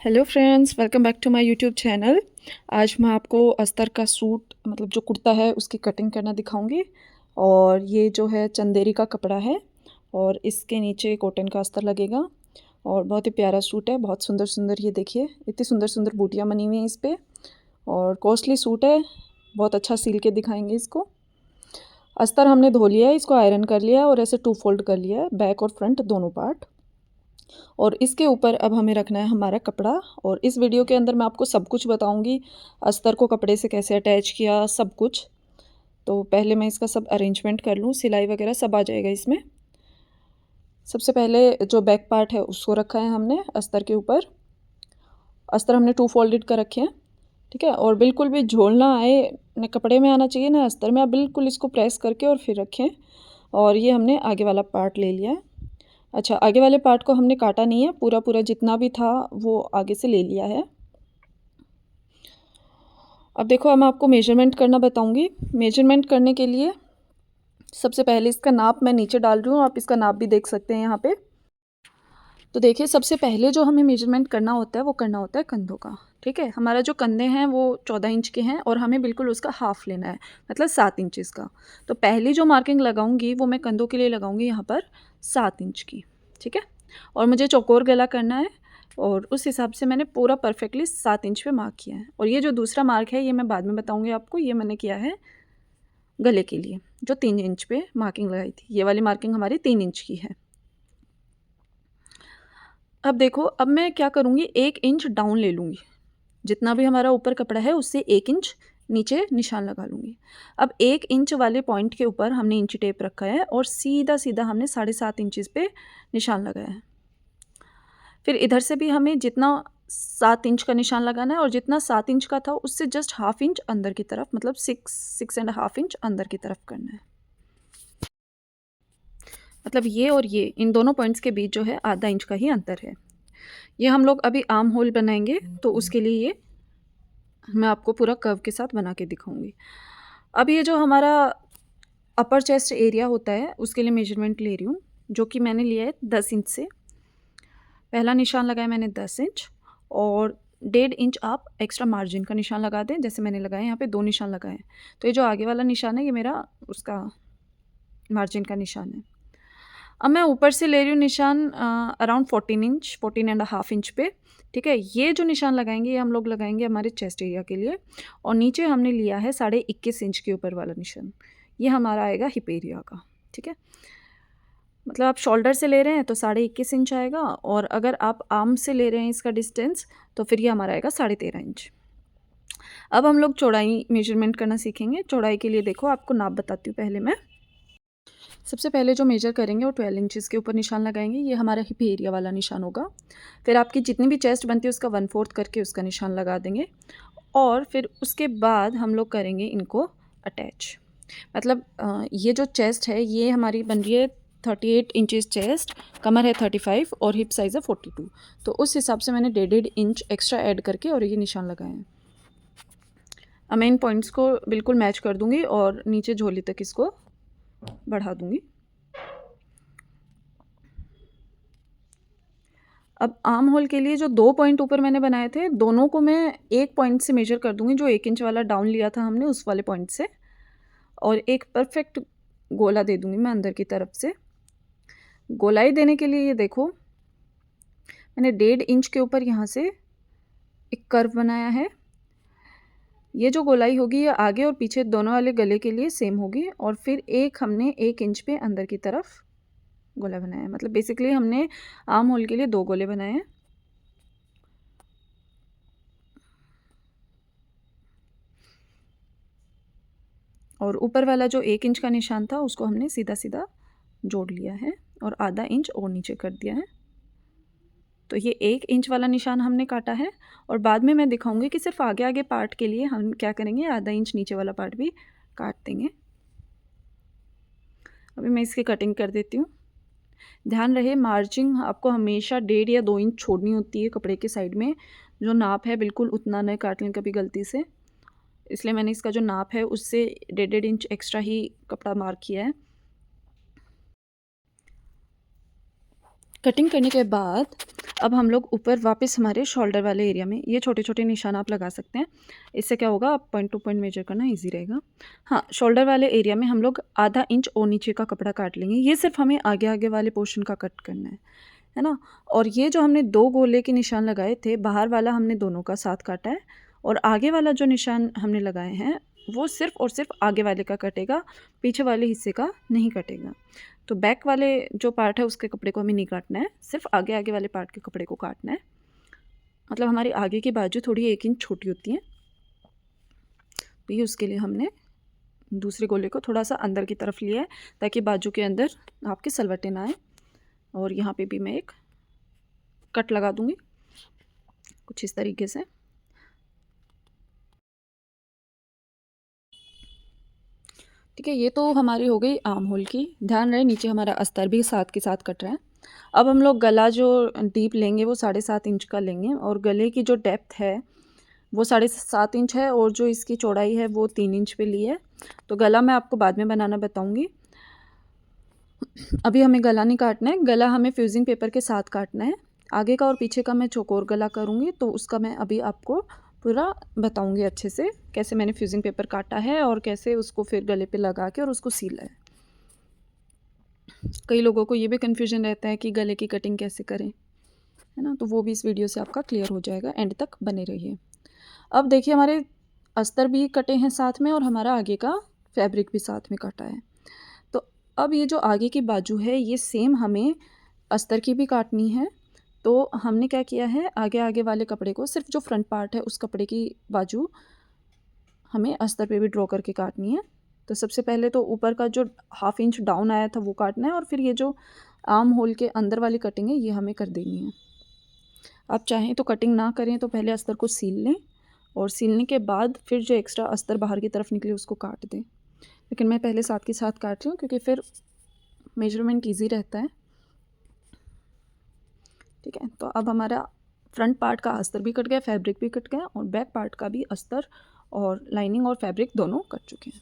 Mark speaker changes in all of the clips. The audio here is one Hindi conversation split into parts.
Speaker 1: Hello friends, welcome back to my YouTube channel. आज मैं आपको अस्तर का सूट मतलब जो कुर्ता है उसकी कटिंग करना दिखाऊंगी। और ये जो है चंदेरी का कपड़ा है और इसके नीचे कॉटन का अस्तर लगेगा। और बहुत ही प्यारा सूट है, बहुत सुंदर सुंदर, ये देखिए इतनी सुंदर सुंदर बूटियाँ बनी हुई हैं इस पर। और कॉस्टली सूट है, बहुत अच्छा सिल के दिखाएंगे इसको। अस्तर हमने धो लिया है, इसको आयरन कर लिया है और ऐसे 2 फोल्ड कर लिया है, बैक और फ्रंट दोनों पार्ट। और इसके ऊपर अब हमें रखना है हमारा कपड़ा। और इस वीडियो के अंदर मैं आपको सब कुछ बताऊंगी, अस्तर को कपड़े से कैसे अटैच किया, सब कुछ। तो पहले मैं इसका सब अरेंजमेंट कर लूँ, सिलाई वगैरह सब आ जाएगा इसमें। सबसे पहले जो बैक पार्ट है उसको रखा है हमने अस्तर के ऊपर। अस्तर हमने 2 फोल्डेड कर रखे हैं, ठीक है। और बिल्कुल भी झोल ना आए, न कपड़े में आना चाहिए ना अस्तर में। आप बिल्कुल इसको प्रेस करके और फिर रखें। और ये हमने आगे वाला पार्ट ले लिया है। अच्छा, आगे वाले पार्ट को हमने काटा नहीं है, पूरा पूरा जितना भी था वो आगे से ले लिया है। अब देखो, अब मैं आपको मेजरमेंट करना बताऊंगी। मेजरमेंट करने के लिए सबसे पहले इसका नाप मैं नीचे डाल रही हूँ, आप इसका नाप भी देख सकते हैं यहाँ पे। तो देखिए, सबसे पहले जो हमें मेजरमेंट करना होता है वो करना होता है कंधों का, ठीक है। हमारा जो कंधे हैं वो 14 इंच के हैं और हमें बिल्कुल उसका हाफ लेना है, मतलब 7 इंचज़ का। तो पहली जो मार्किंग लगाऊंगी वो मैं कंधों के लिए लगाऊंगी यहाँ पर 7 इंच की, ठीक है। और मुझे चौकोर गला करना है और उस हिसाब से मैंने पूरा परफेक्टली 7 इंच पे मार्क किया है। और ये जो दूसरा मार्क है ये मैं बाद में बताऊँगी आपको, ये मैंने किया है गले के लिए, जो 3 इंच पे मार्किंग लगाई थी। ये वाली मार्किंग हमारी 3 इंच की है। अब देखो, अब मैं क्या करूँगी, 1 इंच डाउन ले लूँगी। जितना भी हमारा ऊपर कपड़ा है उससे 1 इंच नीचे निशान लगा लूँगी। अब 1 इंच वाले पॉइंट के ऊपर हमने इंची टेप रखा है और सीधा सीधा हमने 7.5 इंचज़ पे निशान लगाया है। फिर इधर से भी हमें जितना 7 इंच का निशान लगाना है और जितना 7 इंच का था उससे जस्ट हाफ इंच अंदर की तरफ, मतलब 6.5 इंच अंदर की तरफ करना है। मतलब ये और ये, इन दोनों पॉइंट्स के बीच जो है आधा इंच का ही अंतर है। ये हम लोग अभी आर्म होल बनाएंगे तो उसके लिए ये मैं आपको पूरा कर्व के साथ बना के दिखाऊंगी। अब ये जो हमारा अपर चेस्ट एरिया होता है उसके लिए मेजरमेंट ले रही हूँ, जो कि मैंने लिया है 10 इंच से। पहला निशान लगाया मैंने 10 इंच और 1.5 इंच आप एक्स्ट्रा मार्जिन का निशान लगा दें, जैसे मैंने लगाया यहाँ पे 2 निशान लगाए। तो ये जो आगे वाला निशान है ये मेरा उसका मार्जिन का निशान है। अब मैं ऊपर से ले रही हूँ निशान अराउंड 14.5 इंच पे, ठीक है। ये जो निशान लगाएंगे ये हम लोग लगाएंगे हमारे चेस्ट एरिया के लिए। और नीचे हमने लिया है 21.5 इंच के ऊपर वाला निशान, ये हमारा आएगा हिप एरिया का, ठीक है। मतलब आप शोल्डर से ले रहे हैं तो 21.5 इंच आएगा, और अगर आप आर्म से ले रहे हैं इसका डिस्टेंस तो फिर ये हमारा आएगा 13.5 इंच। अब हम लोग चौड़ाई मेजरमेंट करना सीखेंगे। चौड़ाई के लिए देखो, आपको नाप बताती हूँ पहले मैं। सबसे पहले जो मेजर करेंगे वो 12 इंचज़ के ऊपर निशान लगाएंगे, ये हमारा हिप एरिया वाला निशान होगा। फिर आपकी जितनी भी चेस्ट बनती है उसका 1/4 करके उसका निशान लगा देंगे। और फिर उसके बाद हम लोग करेंगे इनको अटैच। मतलब ये जो चेस्ट है ये हमारी बन रही है 38 इंचज़ चेस्ट, कमर है 35 और हिप साइज़ है 42। तो उस हिसाब से मैंने 1.5 इंच एक्स्ट्रा ऐड करके और ये निशान लगाए हैं। अब मैं इन पॉइंट्स को बिल्कुल मैच कर दूँगी और नीचे झोली तक इसको बढ़ा दूँगी। अब आर्म होल के लिए जो 2 पॉइंट ऊपर मैंने बनाए थे, दोनों को मैं एक पॉइंट से मेजर कर दूँगी, जो 1 इंच वाला डाउन लिया था हमने उस वाले पॉइंट से। और एक परफेक्ट गोला दे दूँगी मैं अंदर की तरफ से। गोलाई देने के लिए ये देखो, मैंने 1.5 इंच के ऊपर यहाँ से एक कर्व बनाया है। ये जो गोलाई होगी ये आगे और पीछे दोनों वाले गले के लिए सेम होगी। और फिर एक हमने 1 इंच पे अंदर की तरफ गोला बनाया है। मतलब बेसिकली हमने आर्म होल के लिए 2 गोले बनाए हैं। और ऊपर वाला जो 1 इंच का निशान था उसको हमने सीधा सीधा जोड़ लिया है और आधा इंच और नीचे कर दिया है। तो ये 1 इंच वाला निशान हमने काटा है। और बाद में मैं दिखाऊंगी कि सिर्फ आगे आगे पार्ट के लिए हम क्या करेंगे, आधा इंच नीचे वाला पार्ट भी काट देंगे। अभी मैं इसकी कटिंग कर देती हूँ। ध्यान रहे, मार्जिंग आपको हमेशा 1.5 या 2 इंच छोड़नी होती है कपड़े के साइड में। जो नाप है बिल्कुल उतना न काट लें कभी गलती से, इसलिए मैंने इसका जो नाप है उससे 1.5 इंच एक्स्ट्रा ही कपड़ा मार्क किया है। कटिंग करने के बाद अब हम लोग ऊपर वापस हमारे शोल्डर वाले एरिया में ये छोटे छोटे निशान आप लगा सकते हैं। इससे क्या होगा, आप पॉइंट टू पॉइंट मेजर करना इजी रहेगा। हाँ, शोल्डर वाले एरिया में हम लोग आधा इंच और नीचे का कपड़ा काट लेंगे। ये सिर्फ हमें आगे आगे वाले पोर्शन का कट करना है ना। और ये जो हमने 2 गोले के निशान लगाए थे, बाहर वाला हमने दोनों का साथ काटा है और आगे वाला जो निशान हमने लगाए हैं वो सिर्फ और सिर्फ आगे वाले का कटेगा, पीछे वाले हिस्से का नहीं कटेगा। तो बैक वाले जो पार्ट है उसके कपड़े को हमें नहीं काटना है, सिर्फ आगे आगे वाले पार्ट के कपड़े को काटना है। मतलब हमारी आगे की बाजू थोड़ी 1 इंच छोटी होती है, तो ये उसके लिए हमने दूसरे गोले को थोड़ा सा अंदर की तरफ लिया है ताकि बाजू के अंदर आपके सलवटें ना आए। और यहाँ पे भी मैं एक कट लगा दूँगी कुछ इस तरीके से। ठीक है, ये तो हमारी हो गई आर्म होल की। ध्यान रहे नीचे हमारा अस्तर भी साथ के साथ कट रहा है। अब हम लोग गला जो डीप लेंगे वो 7.5 इंच का लेंगे और गले की जो डेप्थ है वो 7.5 इंच है और जो इसकी चौड़ाई है वो 3 इंच पे ली है। तो गला मैं आपको बाद में बनाना बताऊंगी, अभी हमें गला नहीं काटना है। गला हमें फ्यूजिंग पेपर के साथ काटना है। आगे का और पीछे का मैं चौकोर गला करूँगी तो उसका मैं अभी आपको पूरा बताऊंगी अच्छे से, कैसे मैंने फ्यूजिंग पेपर काटा है और कैसे उसको फिर गले पे लगा के और उसको सीला है। कई लोगों को ये भी कन्फ्यूजन रहता है कि गले की कटिंग कैसे करें, है ना। तो वो भी इस वीडियो से आपका क्लियर हो जाएगा, एंड तक बने रहिए। अब देखिए हमारे अस्तर भी कटे हैं साथ में और हमारा आगे का फैब्रिक भी साथ में कटा है। तो अब ये जो आगे की बाजू है ये सेम हमें अस्तर की भी काटनी है। तो हमने क्या किया है, आगे आगे वाले कपड़े को सिर्फ जो फ्रंट पार्ट है उस कपड़े की बाजू हमें अस्तर पे भी ड्रॉ करके काटनी है। तो सबसे पहले तो ऊपर का जो 1/2 इंच डाउन आया था वो काटना है और फिर ये जो आर्म होल के अंदर वाली कटिंग है ये हमें कर देनी है। आप चाहें तो कटिंग ना करें तो पहले अस्तर को सील लें और सीलने के बाद फिर जो एक्स्ट्रा अस्तर बाहर की तरफ निकले उसको काट दें। लेकिन मैं पहले साथ के साथ काट रही हूँ क्योंकि फिर मेजरमेंट ईजी रहता है। ठीक है, तो अब हमारा फ्रंट पार्ट का अस्तर भी कट गया, फैब्रिक भी कट गया और बैक पार्ट का भी अस्तर और लाइनिंग और फैब्रिक दोनों कट चुके हैं।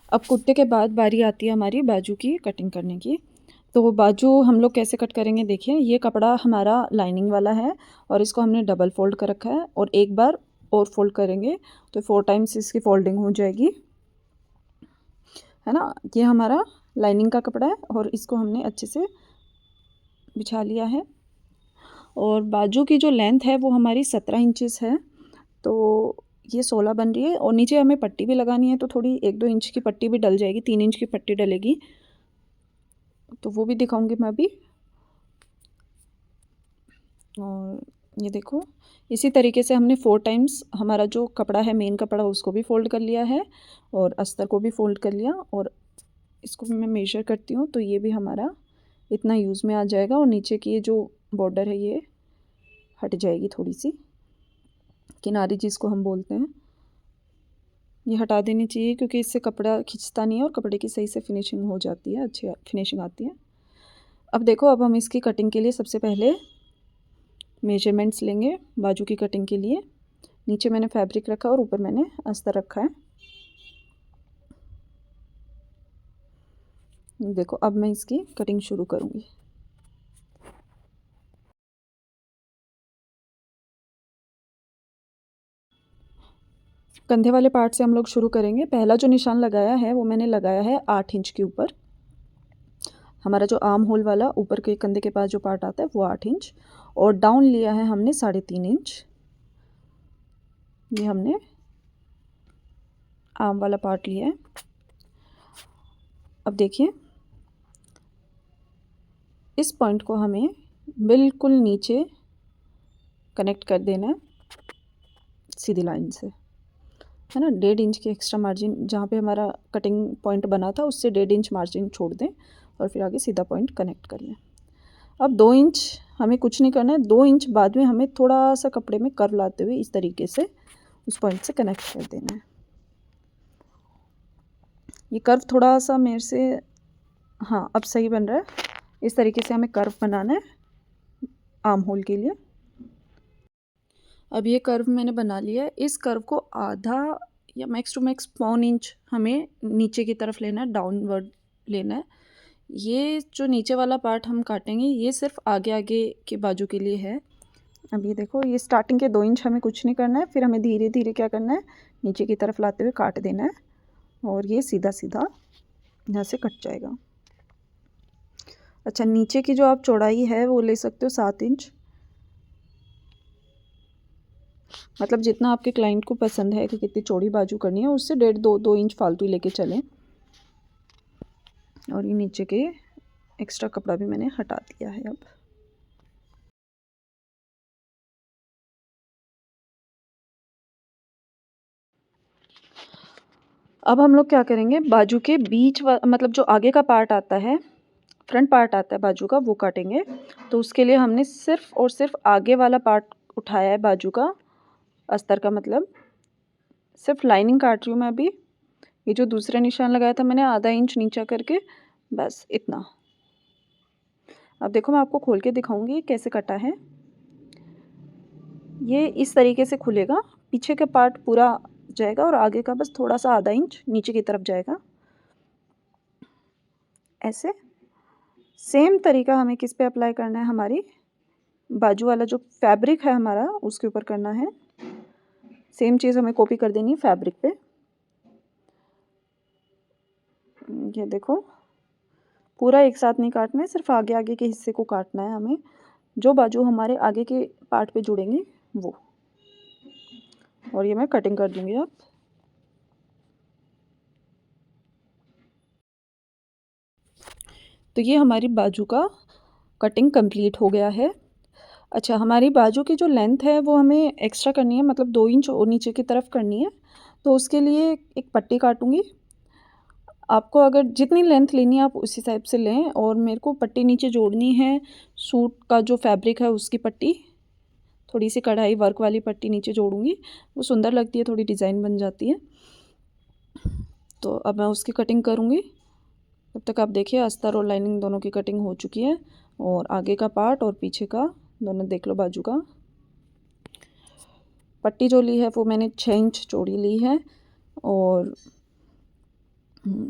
Speaker 1: अब कुर्ते के बाद बारी आती है हमारी बाजू की कटिंग करने की। तो बाजू हम लोग कैसे कट करेंगे, देखिए ये कपड़ा हमारा लाइनिंग वाला है और इसको हमने डबल फोल्ड कर रखा है और एक बार और फोल्ड करेंगे तो 4 टाइम्स इसकी फोल्डिंग हो जाएगी, है ना। ये हमारा लाइनिंग का कपड़ा है और इसको हमने अच्छे से बिछा लिया है। और बाजू की जो लेंथ है वो हमारी 17 इंचेस है, तो ये 16 बन रही है। और नीचे हमें पट्टी भी लगानी है तो थोड़ी 1-2 इंच की पट्टी भी डल जाएगी, 3 इंच की पट्टी डलेगी, तो वो भी दिखाऊंगी मैं अभी। और ये देखो इसी तरीके से हमने 4 टाइम्स हमारा जो कपड़ा है मेन कपड़ा उसको भी फ़ोल्ड कर लिया है और अस्तर को भी फ़ोल्ड कर लिया। और इसको मैं मेजर करती हूँ तो ये भी हमारा इतना यूज़ में आ जाएगा और नीचे की ये जो बॉर्डर है ये हट जाएगी, थोड़ी सी किनारी जिसको हम बोलते हैं ये हटा देनी चाहिए क्योंकि इससे कपड़ा खिंचता नहीं है और कपड़े की सही से फिनिशिंग हो जाती है, अच्छी फिनिशिंग आती है। अब देखो अब हम इसकी कटिंग के लिए सबसे पहले मेजरमेंट्स लेंगे बाजू की कटिंग के लिए। नीचे मैंने फैब्रिक रखा और ऊपर मैंने अस्तर रखा है। देखो अब मैं इसकी कटिंग शुरू करूँगी। कंधे वाले पार्ट से हम लोग शुरू करेंगे। पहला जो निशान लगाया है वो मैंने लगाया है 8 इंच के ऊपर। हमारा जो आर्म होल वाला ऊपर के कंधे के पास जो पार्ट आता है वो 8 इंच और डाउन लिया है हमने 3.5 इंच। ये हमने आर्म वाला पार्ट लिया है। अब देखिए इस पॉइंट को हमें बिल्कुल नीचे कनेक्ट कर देना है सीधी लाइन से, है ना। 1.5 इंच की एक्स्ट्रा मार्जिन जहाँ पे हमारा कटिंग पॉइंट बना था उससे 1.5 इंच मार्जिन छोड़ दें और फिर आगे सीधा पॉइंट कनेक्ट कर लें। अब 2 इंच हमें कुछ नहीं करना है, 2 इंच बाद में हमें थोड़ा सा कपड़े में कर्व लाते हुए इस तरीके से उस पॉइंट से कनेक्ट कर देना है। ये कर्व थोड़ा सा मेरे से, हाँ अब सही बन रहा है। इस तरीके से हमें कर्व बनाना है आर्म होल के लिए। अब ये कर्व मैंने बना लिया है। इस कर्व को आधा या मैक्स टू मैक्स 1 इंच हमें नीचे की तरफ लेना है, डाउनवर्ड लेना है। ये जो नीचे वाला पार्ट हम काटेंगे ये सिर्फ आगे आगे के बाजू के लिए है। अब ये देखो, ये स्टार्टिंग के 2 इंच हमें कुछ नहीं करना है, फिर हमें धीरे धीरे क्या करना है, नीचे की तरफ लाते हुए काट देना है और ये सीधा सीधा यहाँ से कट जाएगा। अच्छा, नीचे की जो आप चौड़ाई है वो ले सकते हो 7 इंच, मतलब जितना आपके क्लाइंट को पसंद है कि कितनी चौड़ी बाजू करनी है उससे 1.5 2 इंच फालतू लेके चलें। और ये नीचे के एक्स्ट्रा कपड़ा भी मैंने हटा दिया है। अब हम लोग क्या करेंगे, बाजू के बीच मतलब जो आगे का पार्ट आता है, फ्रंट पार्ट आता है बाजू का, वो काटेंगे। तो उसके लिए हमने सिर्फ और सिर्फ आगे वाला पार्ट उठाया है बाजू का, अस्तर का, मतलब सिर्फ लाइनिंग काट रही हूँ मैं अभी। ये जो दूसरा निशान लगाया था मैंने आधा इंच नीचा करके, बस इतना। अब देखो मैं आपको खोल के दिखाऊंगी कैसे कटा है। ये इस तरीके से खुलेगा, पीछे का पार्ट पूरा जाएगा और आगे का बस थोड़ा सा आधा इंच नीचे की तरफ जाएगा। ऐसे सेम तरीका हमें किस पे अप्लाई करना है, हमारी बाजू वाला जो फैब्रिक है हमारा उसके ऊपर करना है। सेम चीज़ हमें कॉपी कर देनी है फैब्रिक पे। ये देखो, पूरा एक साथ नहीं काटना है, सिर्फ आगे आगे के हिस्से को काटना है हमें, जो बाजू हमारे आगे के पार्ट पे जुड़ेंगे वो। और ये मैं कटिंग कर दूंगी अब। तो ये हमारी बाजू का कटिंग कंप्लीट हो गया है। अच्छा, हमारी बाजू की जो लेंथ है वो हमें एक्स्ट्रा करनी है, मतलब 2 इंच और नीचे की तरफ करनी है। तो उसके लिए एक पट्टी काटूंगी। आपको अगर जितनी लेंथ लेनी है आप उस हिसाब से लें, और मेरे को पट्टी नीचे जोड़नी है सूट का जो फैब्रिक है उसकी पट्टी, थोड़ी सी कढ़ाई वर्क वाली पट्टी नीचे जोड़ूंगी, वो सुंदर लगती है, थोड़ी डिज़ाइन बन जाती है। तो अब मैं उसकी कटिंग करूँगी। तब तक आप देखिए, अस्तर और लाइनिंग दोनों की कटिंग हो चुकी है, और आगे का पार्ट और पीछे का दोनों देख लो बाजू का। पट्टी जो ली है वो मैंने 6 इंच चौड़ी ली है। और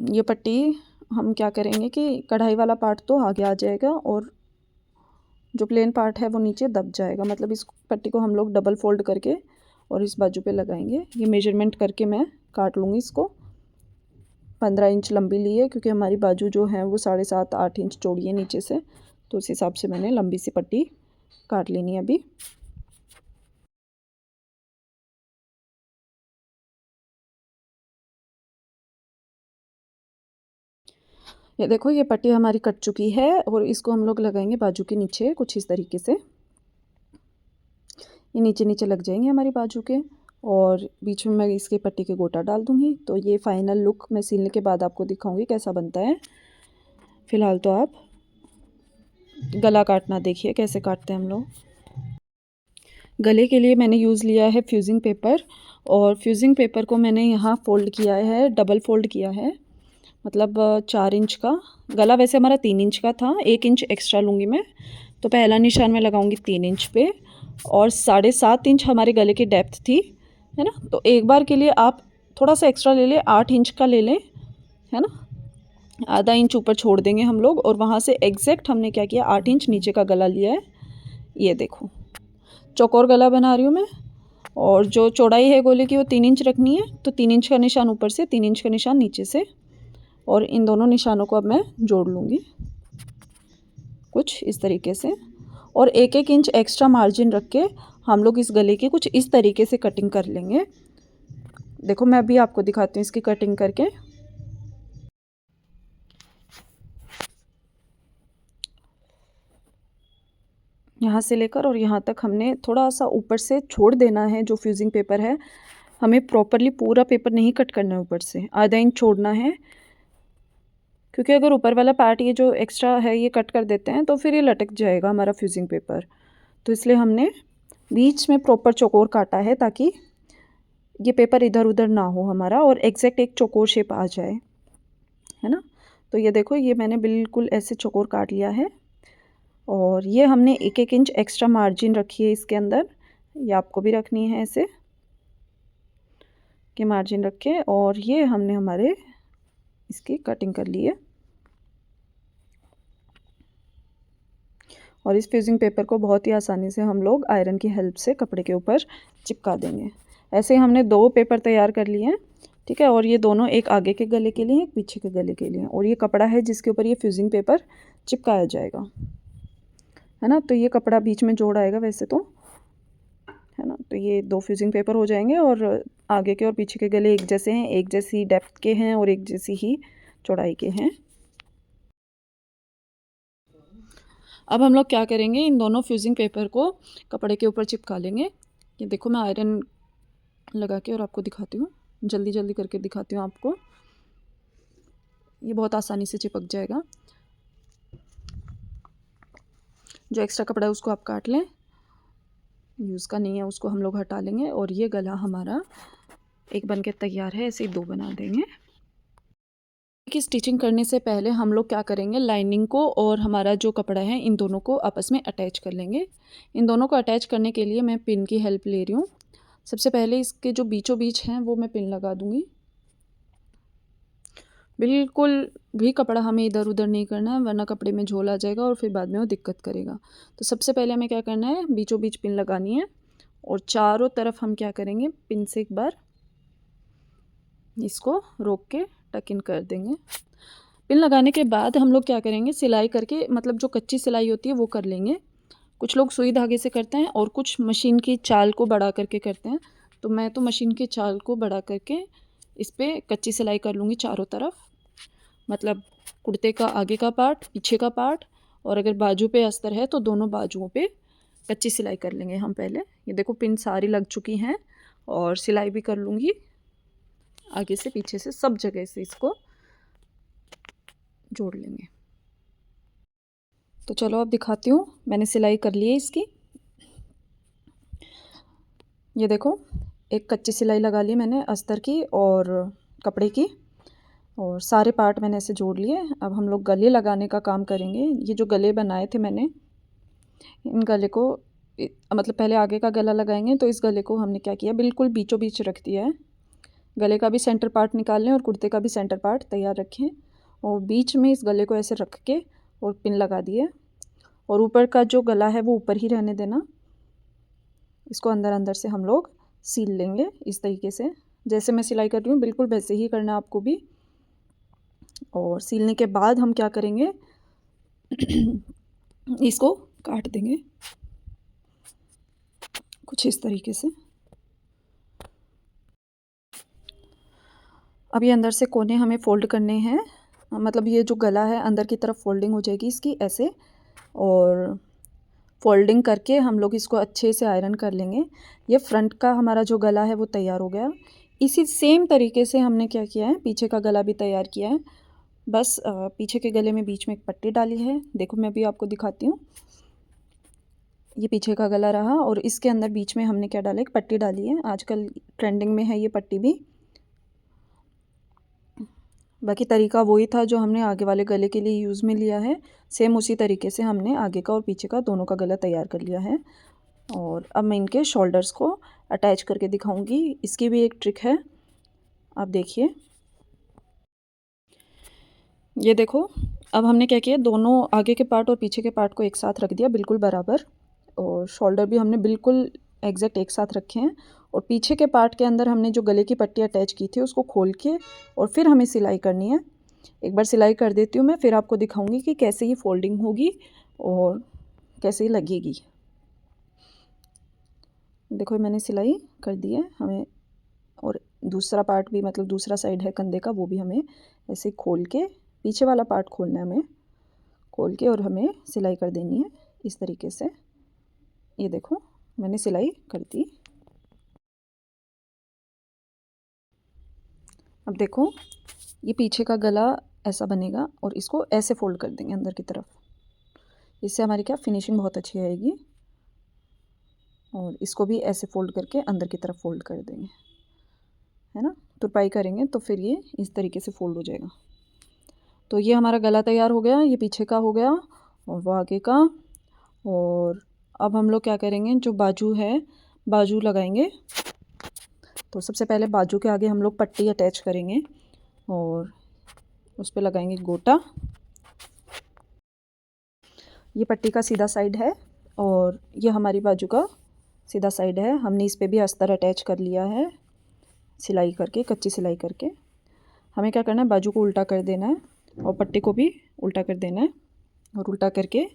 Speaker 1: ये पट्टी हम क्या करेंगे कि कढ़ाई वाला पार्ट तो आगे आ जाएगा और जो प्लेन पार्ट है वो नीचे दब जाएगा, मतलब इस पट्टी को हम लोग डबल फोल्ड करके और इस बाजू पे लगाएंगे। ये मेजरमेंट करके मैं काट लूँगी इसको। 15 इंच लंबी ली है क्योंकि हमारी बाजू जो है वो 7.5 8 इंच चौड़ी है नीचे से, तो उस हिसाब से मैंने लंबी सी पट्टी काट लेनी है अभी। ये देखो, ये पट्टी हमारी कट चुकी है और इसको हम लोग लगाएंगे बाजू के नीचे कुछ इस तरीके से। ये नीचे नीचे लग जाएंगे हमारी बाजू के, और बीच में मैं इसके पट्टी के गोटा डाल दूँगी। तो ये फाइनल लुक मैं सिलने के बाद आपको दिखाऊंगी कैसा बनता है। फ़िलहाल तो आप गला काटना देखिए कैसे काटते हैं हम लोग। गले के लिए मैंने यूज़ लिया है फ्यूज़िंग पेपर, और फ्यूज़िंग पेपर को मैंने यहाँ फ़ोल्ड किया है, डबल फ़ोल्ड किया है, मतलब 4 इंच का। गला वैसे हमारा 3 इंच का था, 1 इंच एक्स्ट्रा लूँगी मैं। तो पहला निशान मैं लगाऊंगी 3 इंच पे, और 7.5 इंच हमारे गले की डेप्थ थी, है ना। तो एक बार के लिए आप थोड़ा सा एक्स्ट्रा ले लें, 8 इंच का ले लें, है ना। आधा इंच ऊपर छोड़ देंगे हम लोग, और वहाँ से एग्जैक्ट हमने क्या किया, 8 इंच नीचे का गला लिया है। ये देखो, चौकोर गला बना रही हूँ मैं, और जो चौड़ाई है गोले की वो 3 इंच रखनी है। तो 3 इंच का निशान ऊपर से, 3 इंच का निशान नीचे से, और इन दोनों निशानों को अब मैं जोड़ लूँगी कुछ इस तरीके से। और 1 1 इंच एक्स्ट्रा मार्जिन रख के हम लोग इस गले की कुछ इस तरीके से कटिंग कर लेंगे। देखो मैं अभी आपको दिखाती हूँ इसकी कटिंग करके। यहाँ से लेकर और यहाँ तक हमने थोड़ा सा ऊपर से छोड़ देना है, जो फ्यूजिंग पेपर है हमें प्रॉपरली पूरा पेपर नहीं कट करना है, ऊपर से आधा इंच छोड़ना है। क्योंकि अगर ऊपर वाला पार्ट ये जो एक्स्ट्रा है ये कट कर देते हैं तो फिर ये लटक जाएगा हमारा फ्यूजिंग पेपर। तो इसलिए हमने बीच में प्रॉपर चौकोर काटा है ताकि ये पेपर इधर उधर ना हो हमारा, और एग्जैक्ट एक चौकोर शेप आ जाए, है ना। तो ये देखो, ये मैंने बिल्कुल ऐसे चौकोर काट लिया है। और ये हमने 1 1 इंच एक्स्ट्रा मार्जिन रखी है इसके अंदर, ये आपको भी रखनी है ऐसे कि मार्जिन रख के, और ये हमने हमारे इसकी कटिंग कर ली है। और इस फ्यूजिंग पेपर को बहुत ही आसानी से हम लोग आयरन की हेल्प से कपड़े के ऊपर चिपका देंगे। ऐसे ही हमने 2 पेपर तैयार कर लिए हैं, ठीक है। और ये दोनों, एक आगे के गले के लिए, एक पीछे के गले के लिए, और ये कपड़ा है जिसके ऊपर ये फ्यूजिंग पेपर चिपकाया जाएगा, है ना। तो ये कपड़ा बीच में जोड़ आएगा वैसे तो, है ना। तो ये 2 फ्यूजिंग पेपर हो जाएंगे और आगे के और पीछे के गले एक जैसे हैं, एक जैसी डेप्थ के हैं और एक जैसी ही चौड़ाई के हैं। अब हम लोग क्या करेंगे, इन दोनों फ्यूजिंग पेपर को कपड़े के ऊपर चिपका लेंगे। ये देखो, मैं आयरन लगा के और आपको दिखाती हूँ, जल्दी जल्दी करके दिखाती हूँ आपको। ये बहुत आसानी से चिपक जाएगा। जो एक्स्ट्रा कपड़ा है उसको आप काट लें, यूज़ का नहीं है उसको हम लोग हटा लेंगे। और ये गला हमारा एक बन के तैयार है, ऐसे ही 2 बना देंगे। कि स्टिचिंग करने से पहले हम लोग क्या करेंगे, लाइनिंग को और हमारा जो कपड़ा है इन दोनों को आपस में अटैच कर लेंगे। इन दोनों को अटैच करने के लिए मैं पिन की हेल्प ले रही हूँ। सबसे पहले इसके जो बीचों बीच हैं वो मैं पिन लगा दूँगी। बिल्कुल भी कपड़ा हमें इधर उधर नहीं करना है, वरना कपड़े में झोल आ जाएगा और फिर बाद में वो दिक्कत करेगा। तो सबसे पहले हमें क्या करना है, बीचों बीच पिन लगानी है और चारों तरफ हम क्या करेंगे, पिन से एक बार इसको रोक के टक इन कर देंगे। पिन लगाने के बाद हम लोग क्या करेंगे, सिलाई करके, मतलब जो कच्ची सिलाई होती है वो कर लेंगे। कुछ लोग सुई धागे से करते हैं और कुछ मशीन की चाल को बढ़ा करके करते हैं। तो मैं तो मशीन की चाल को बढ़ा करके इस पर कच्ची सिलाई कर लूँगी चारों तरफ, मतलब कुर्ते का आगे का पार्ट, पीछे का पार्ट, और अगर बाजू पे अस्तर है तो दोनों बाजुओं पे कच्ची सिलाई कर लेंगे हम पहले। ये देखो, पिन सारी लग चुकी हैं और सिलाई भी कर लूँगी आगे से पीछे से, सब जगह से इसको जोड़ लेंगे। तो चलो अब दिखाती हूँ, मैंने सिलाई कर ली है इसकी। ये देखो, एक कच्ची सिलाई लगा ली मैंने अस्तर की और कपड़े की, और सारे पार्ट मैंने ऐसे जोड़ लिए। अब हम लोग गले लगाने का काम करेंगे। ये जो गले बनाए थे मैंने, इन गले को मतलब पहले आगे का गला लगाएंगे, तो इस गले को हमने क्या किया, बिल्कुल बीचों बीच रख दिया है। गले का भी सेंटर पार्ट निकाल लें और कुर्ते का भी सेंटर पार्ट तैयार रखें, और बीच में इस गले को ऐसे रख के और पिन लगा दिए। और ऊपर का जो गला है वो ऊपर ही रहने देना, इसको अंदर अंदर से हम लोग सील लेंगे इस तरीके से। जैसे मैं सिलाई कर रही हूँ बिल्कुल वैसे ही करना आपको भी। और सीलने के बाद हम क्या करेंगे इसको काट देंगे कुछ इस तरीके से। अब ये अंदर से कोने हमें फ़ोल्ड करने हैं, मतलब ये जो गला है अंदर की तरफ फ़ोल्डिंग हो जाएगी इसकी ऐसे, और फ़ोल्डिंग करके हम लोग इसको अच्छे से आयरन कर लेंगे। ये फ्रंट का हमारा जो गला है वो तैयार हो गया। इसी सेम तरीके से हमने क्या किया है, पीछे का गला भी तैयार किया है। बस पीछे के गले में बीच में एक पट्टी डाली है, देखो मैं भी आपको दिखाती हूँ। ये पीछे का गला रहा और इसके अंदर बीच में हमने क्या डाला, एक पट्टी डाली है। आजकल ट्रेंडिंग में है ये पट्टी भी। बाकी तरीका वही था जो हमने आगे वाले गले के लिए यूज़ में लिया है, सेम उसी तरीके से हमने आगे का और पीछे का दोनों का गला तैयार कर लिया है। और अब मैं इनके शोल्डर्स को अटैच करके दिखाऊंगी। इसकी भी एक ट्रिक है, आप देखिए। ये देखो, अब हमने क्या किया, दोनों आगे के पार्ट और पीछे के पार्ट को एक साथ रख दिया बिल्कुल बराबर, और शोल्डर भी हमने बिल्कुल एग्जैक्ट एक साथ रखे हैं। और पीछे के पार्ट के अंदर हमने जो गले की पट्टी अटैच की थी उसको खोल के और फिर हमें सिलाई करनी है। एक बार सिलाई कर देती हूँ मैं, फिर आपको दिखाऊंगी कि कैसे ये फोल्डिंग होगी और कैसे लगेगी। देखो मैंने सिलाई कर दी है हमें, और दूसरा पार्ट भी, मतलब दूसरा साइड है कंधे का, वो भी हमें ऐसे खोल के, पीछे वाला पार्ट खोलना है हमें, खोल के और हमें सिलाई कर देनी है इस तरीके से। ये देखो मैंने सिलाई कर दी। अब देखो, ये पीछे का गला ऐसा बनेगा और इसको ऐसे फोल्ड कर देंगे अंदर की तरफ। इससे हमारी क्या फिनिशिंग बहुत अच्छी आएगी। और इसको भी ऐसे फोल्ड करके अंदर की तरफ फोल्ड कर देंगे, है ना। तुरपाई करेंगे तो फिर ये इस तरीके से फोल्ड हो जाएगा। तो ये हमारा गला तैयार हो गया, ये पीछे का हो गया और वो आगे का। और अब हम लोग क्या करेंगे, जो बाजू है, बाजू लगाएंगे। तो सबसे पहले बाजू के आगे हम लोग पट्टी अटैच करेंगे और उस पर लगाएंगे गोटा। ये पट्टी का सीधा साइड है और ये हमारी बाजू का सीधा साइड है। हमने इस पे भी अस्तर अटैच कर लिया है सिलाई करके, कच्ची सिलाई करके। हमें क्या करना है, बाजू को उल्टा कर देना है और पट्टी को भी उल्टा कर देना है और उल्टा करके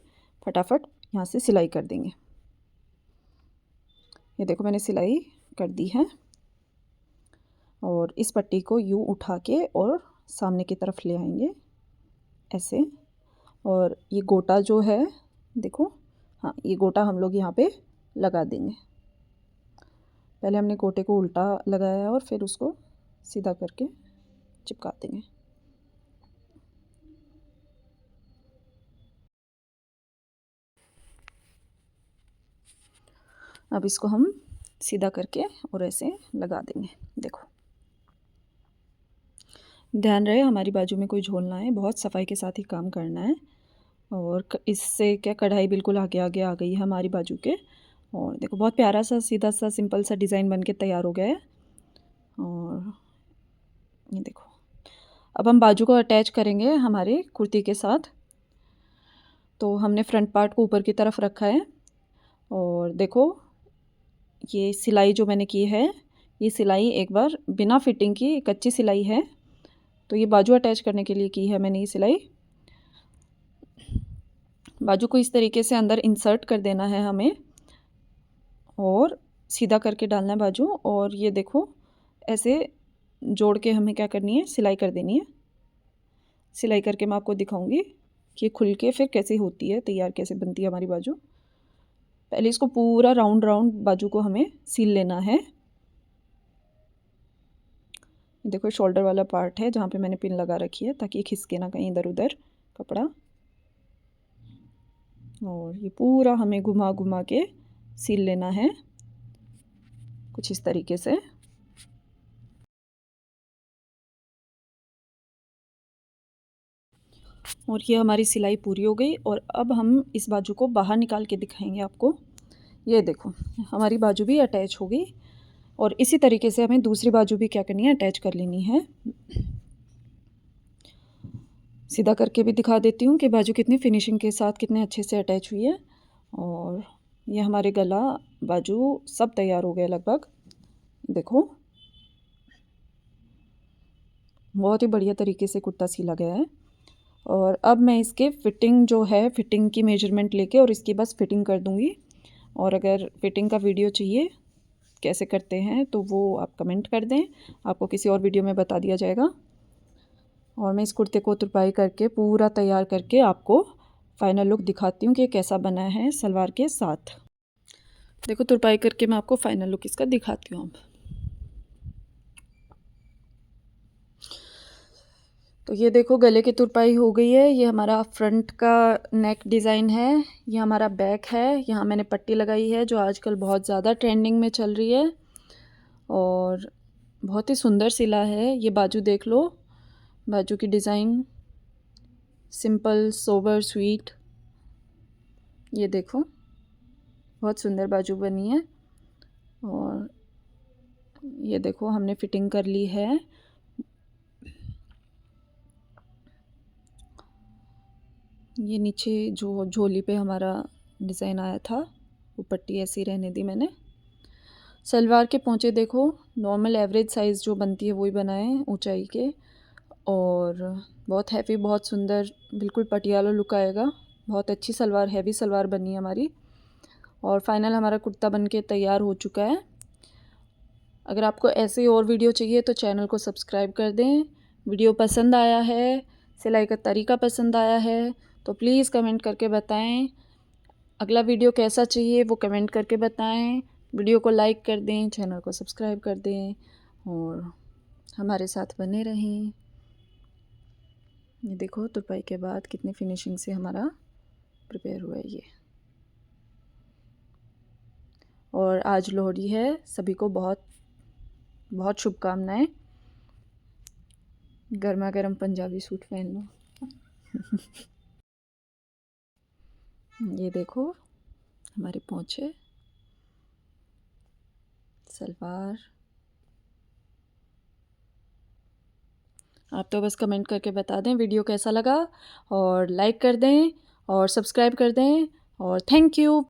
Speaker 1: फटाफट यहाँ से सिलाई कर देंगे। ये देखो मैंने सिलाई कर दी है और इस पट्टी को यूँ उठा के और सामने की तरफ ले आएंगे ऐसे। और ये गोटा जो है देखो, हाँ ये गोटा हम लोग यहाँ पे लगा देंगे। पहले हमने गोटे को उल्टा लगाया है और फिर उसको सीधा करके चिपका देंगे। अब इसको हम सीधा करके और ऐसे लगा देंगे। देखो ध्यान रहे हमारी बाजू में कोई झोल ना है, बहुत सफाई के साथ ही काम करना है। और इससे क्या कढ़ाई बिल्कुल आगे आगे आ गई है हमारी बाजू के। और देखो बहुत प्यारा सा सीधा सा सिंपल सा डिज़ाइन बन के तैयार हो गया है। और ये देखो अब हम बाजू को अटैच करेंगे हमारे कुर्ती के साथ। तो हमने फ्रंट पार्ट को ऊपर की तरफ रखा है और देखो ये सिलाई जो मैंने की है, ये सिलाई एक बार बिना फिटिंग की कच्ची सिलाई है। तो ये बाजू अटैच करने के लिए की है मैंने ये सिलाई। बाजू को इस तरीके से अंदर इंसर्ट कर देना है हमें और सीधा करके डालना है बाजू। और ये देखो ऐसे जोड़ के हमें क्या करनी है, सिलाई कर देनी है। सिलाई करके मैं आपको दिखाऊंगी कि ये खुल के फिर कैसे होती है तैयार, कैसे बनती है हमारी बाजू। पहले इसको पूरा राउंड राउंड बाजू को हमें सील लेना है। देखो शोल्डर वाला पार्ट है जहाँ पे मैंने पिन लगा रखी है ताकि खिसके ना कहीं इधर उधर कपड़ा। और ये पूरा हमें घुमा घुमा के सील लेना है कुछ इस तरीके से। और ये हमारी सिलाई पूरी हो गई और अब हम इस बाजू को बाहर निकाल के दिखाएंगे आपको। ये देखो हमारी बाजू भी अटैच हो गई और इसी तरीके से हमें दूसरी बाजू भी क्या करनी है, अटैच कर लेनी है। सीधा करके भी दिखा देती हूँ कि बाजू कितनी फिनिशिंग के साथ कितने अच्छे से अटैच हुई है। और ये हमारे गला बाजू सब तैयार हो गए लगभग। देखो बहुत ही बढ़िया तरीके से कुर्ता सिला गया है। और अब मैं इसके फिटिंग जो है, फिटिंग की मेजरमेंट लेके और इसकी बस फिटिंग कर दूँगी। और अगर फिटिंग का वीडियो चाहिए कैसे करते हैं तो वो आप कमेंट कर दें, आपको किसी और वीडियो में बता दिया जाएगा। और मैं इस कुर्ते को तुरपाई करके पूरा तैयार करके आपको फाइनल लुक दिखाती हूँ कि कैसा बना है सलवार के साथ। देखो तुरपाई करके मैं आपको फाइनल लुक इसका दिखाती हूँ अब। तो ये देखो गले की तुरपाई हो गई है। ये हमारा फ्रंट का नेक डिज़ाइन है, ये हमारा बैक है। यहाँ मैंने पट्टी लगाई है जो आजकल बहुत ज़्यादा ट्रेंडिंग में चल रही है और बहुत ही सुंदर सिला है। ये बाजू देख लो, बाजू की डिज़ाइन सिंपल सोबर स्वीट। ये देखो बहुत सुंदर बाजू बनी है। और ये देखो हमने फिटिंग कर ली है। ये नीचे जो झोली पे हमारा डिज़ाइन आया था वो पट्टी ऐसी रहने दी मैंने। सलवार के पोंचे देखो नॉर्मल एवरेज साइज़ जो बनती है वही बनाए ऊंचाई के। और बहुत हैवी, बहुत सुंदर, बिल्कुल पटियाला लुक आएगा। बहुत अच्छी सलवार, हैवी सलवार बनी है हमारी। और फाइनल हमारा कुर्ता बन के तैयार हो चुका है। अगर आपको ऐसे और वीडियो चाहिए तो चैनल को सब्सक्राइब कर दें। वीडियो पसंद आया है, सिलाई का तरीका पसंद आया है तो प्लीज़ कमेंट करके बताएं। अगला वीडियो कैसा चाहिए वो कमेंट करके बताएं। वीडियो को लाइक कर दें, चैनल को सब्सक्राइब कर दें और हमारे साथ बने रहें। ये देखो तुरपाई के बाद कितनी फिनिशिंग से हमारा प्रिपेयर हुआ है ये। और आज लोहड़ी है, सभी को बहुत बहुत शुभकामनाएं। गर्मा गर्म पंजाबी सूट पहन लो। ये देखो हमारे पोंचे, सलवार। आप तो बस कमेंट करके बता दें वीडियो कैसा लगा और लाइक कर दें और सब्सक्राइब कर दें और थैंक यू।